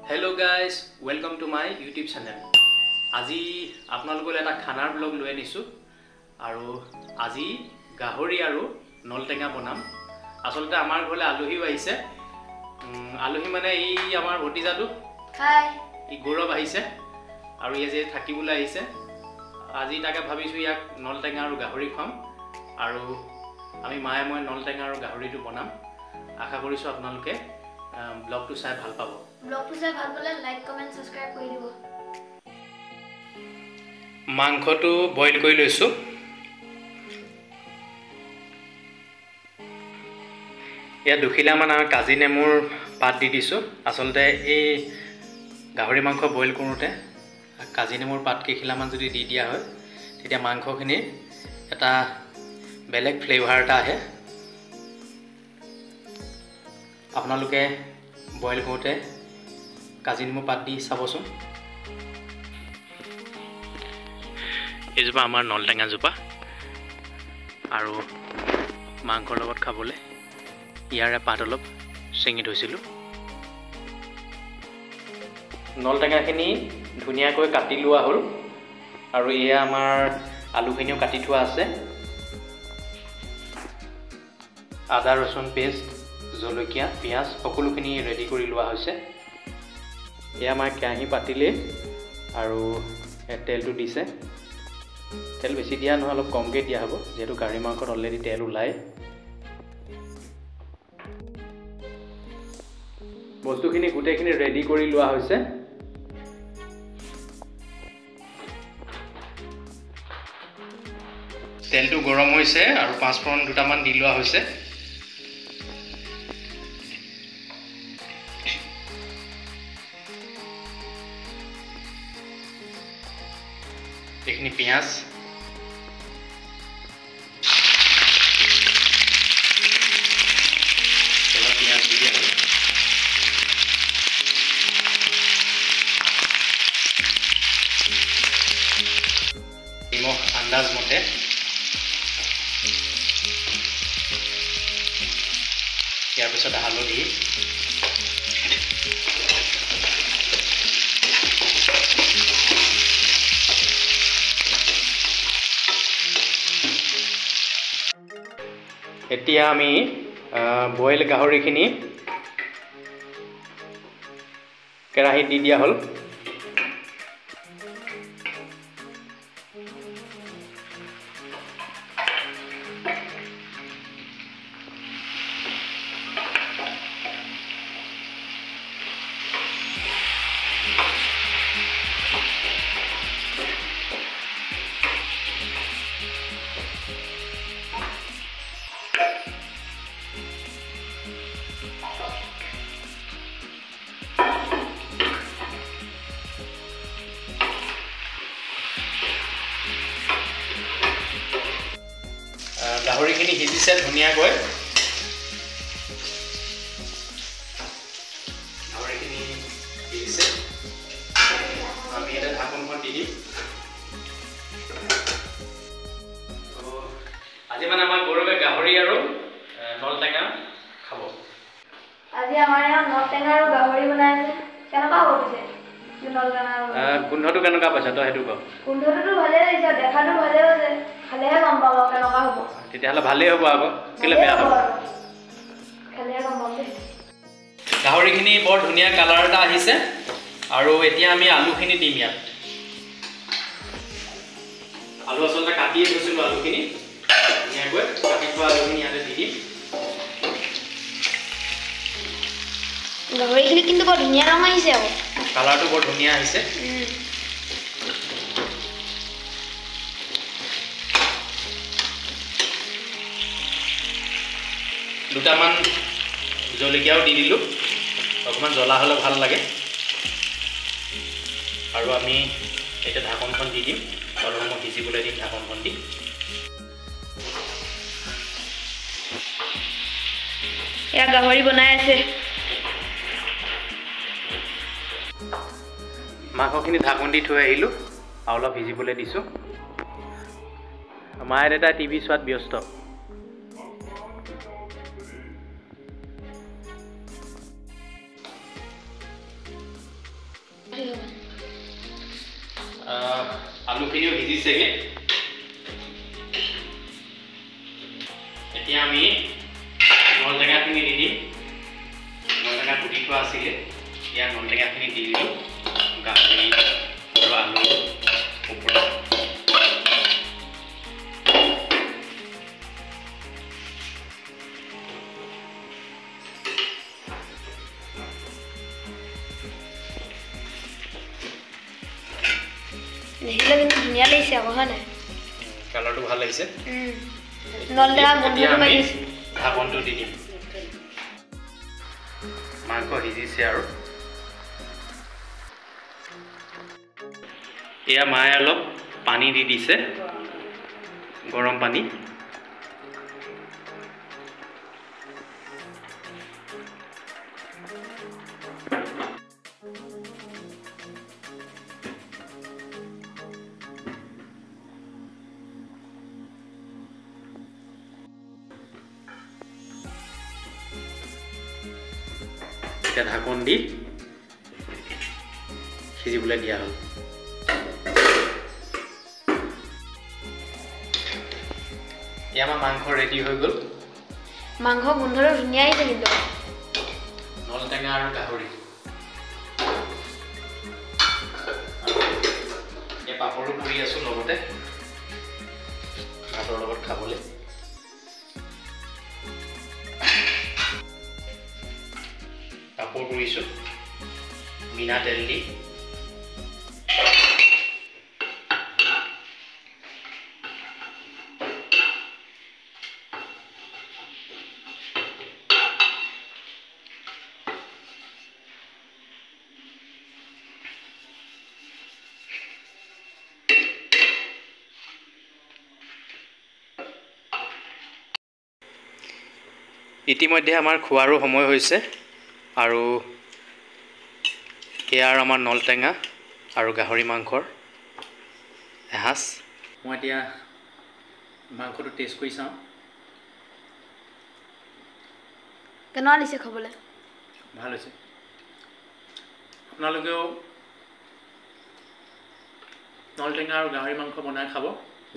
Hello guys, welcome to my YouTube channel. আজি আপোনালোকলৈ এটা খানাৰ ব্লগ লৈ আনিছো আৰু আজি গাহৰি আৰু নলটেঙা বনাম। আসলতে আমাৰ ঘৰলে আলহী আহিছে। আলহী মানে এই আমাৰ ভতিজাটো হাই ই গৌৰৱ আহিছে আৰু এই যে থাকিবলৈ আহিছে। আজি তাকে ভাবিছো ইয়াক নলটেঙা আৰু গাহৰি খাম আৰু আমি মায়ে মই নলটেঙা আৰু গাহৰিটো বনাম। আশা কৰিছো আপোনালোকে ব্লগটো চাই ভাল পাব। ব্লগটো চাই ভাল পালে লাইক কমেন্ট সাবস্ক্রাইব কৰি দিব। মাংসটো বইল কৰি লৈছো। ইয়া দুখিলা মান কাজি নেমুৰ পাত দি দিছো। আসলতে এই গাহৰি মাংস বইল কৰোতে কাজি নেমুৰ পাত কেইখিলা মান যদি দি দিয়া হয় তেতিয়া মাংসখিনি এটা বেলেগ ফ্লেভাৰ এটা আহে। আপোনালোকে বইল কৰোতে কাজি নেমু পাত দি চাবচোন। এইজোপা আমাৰ নলটেঙা জোপা আৰু মাংসৰ লগত খাবলৈ ইয়াৰে পাত অলপ চিঙি থৈছিলোঁ। নলটেঙাখিনি ধুনীয়াকৈ কাটি লোৱা হ'ল আৰু এয়া আমাৰ আলুখিনিও কাটি থোৱা আছে। আদা ৰচুন পেষ্ট, জলকীয়া, পিঁয়াজ সকলোখিনি ৰেডি কৰি লোৱা হৈছে। এয়া আমাৰ কেৰাহী পাতিলে আৰু তেলটো দিছে। তেল বেছি দিয়া নহয়, অলপ কমকৈ দিয়া হ'ব যিহেতু গাহৰি মাংসত অলৰেডি তেল ওলায়। বস্তুখিনি গোটেইখিনি ৰেডি কৰি লোৱা হৈছে। তেলটো গৰম হৈছে আৰু পাঁচফোৰণ দুটামান দি লোৱা হৈছে। এইখিনি পিঁয়াজ, পিঁয়াজ দি দিয়া হ'ল। নিমখ আন্দাজ মতে, ইয়াৰ পিছত হালধি, এতিয়া আমি বইল গাহৰিখিনি কেৰাহীত দি দিয়া হ'ল। গাহৰিখিনি সিজিছে ধুনীয়াকৈ। গাহৰিখিনি সিজিছে, আমি এটা ঢাকনখন দি দিম। আজি মানে আমাৰ গৌৰৱে গাহৰি আৰু নলটেঙা খাব। আজি আমাৰ ইয়াত নলটেঙা আৰু গাহৰি বনাইছে। কেনেকুৱা হ'ব পিছে? গোন্ধটো কেনেকুৱা পাইছা তই সেইটো ক। গোন্ধটো ভালেই লাগিছে, দেখাটো ভালেই হৈছে, খালেহে গম পাব কেনেকুৱা হ'ব। তেতিয়াহ'লে ভালেই হ'ব আকৌ, কেলৈ বেয়া হ'ব? খালেহে গম পাম দেই। গাহৰিখিনি বৰ ধুনীয়া কালাৰ এটা আহিছে আৰু এতিয়া আমি আলুখিনি দিম ইয়াত। আলু আচলতে কাটিয়ে থৈছিলোঁ, আলুখিনি ধুনীয়াকৈ কাটি থোৱা আলুখিনি ইয়াতে দি দিম। গাহৰিখিনি কিন্তু বৰ ধুনীয়া ৰং আহিছে আকৌ, কালাৰটো বৰ ধুনীয়া আহিছে। দুটামান জলকীয়াও দি দিলোঁ, অকণমান জ্বলা হ'লে ভাল লাগে। আৰু আমি এতিয়া ঢাকনখন দি দিম, অলপ সময় সিজিবলৈ দিম ঢাকনখন দি। এয়া গাহৰি বনাই আছে। মাংসখিনি ঢাকন দি থৈ আহিলোঁ আৰু অলপ সিজিবলৈ দিছোঁ। মায়ে দেউতাই টিভি চোৱাত ব্যস্ত। আলুখিনিও সিজিছেগৈ। এতিয়া আমি নলটেঙাখিনি দি দিম। নলটেঙা কুটি থোৱা আছিলে, ইয়াত নলটেঙাখিনি দি দিলোঁ গাহৰি আৰু আলু ওপৰত। দেখিলে কিন্তু ধুনীয়া লাগিছে আকৌ, হয় নাই? কালাৰটো ভাল লাগিছে। নলটেঙা গোন্ধটো লাগিছে। ঢাকনটো দি দিম। মাংস সিজিছে আৰু এয়া মায়ে অলপ পানী দি দিছে, গৰম পানী। এতিয়া ঢাকন দি সিজিবলৈ দিয়া হ'ল। এতিয়া আমাৰ মাংস ৰেডি হৈ গ'ল। মাংস গোন্ধটো ধুনীয়া আহিছে কিন্তু। নলটেঙা আৰু গাহৰি। এতিয়া পাপৰো পুৰি আছোঁ লগতে ভাতৰ লগত খাবলৈ। পাপৰ পুৰিছোঁ বিনা তেল দি। ইতিমধ্যে আমাৰ খোৱাৰো সময় হৈছে আৰু এয়াৰ আমাৰ নলটেঙা আৰু গাহৰি মাংসৰ এসাঁজ। মই এতিয়া মাংসটো টেষ্ট কৰি চাওঁ। কেনেকুৱা লাগিছে খাবলৈ? ভাল হৈছে। আপোনালোকেও নলটেঙা আৰু গাহৰি মাংস বনাই খাব,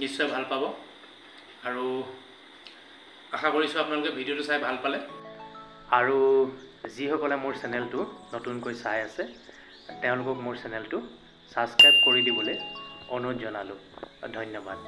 নিশ্চয় ভাল পাব। আৰু আশা কৰিছোঁ আপোনালোকে ভিডিঅ'টো চাই ভাল পালে। আৰু যিসকলে মোৰ চেনেলটো নতুনকৈ চাই আছে তেওঁলোকক মোৰ চেনেলটো ছাবস্ক্ৰাইব কৰি দিবলৈ অনুৰোধ জনালোঁ। ধন্যবাদ।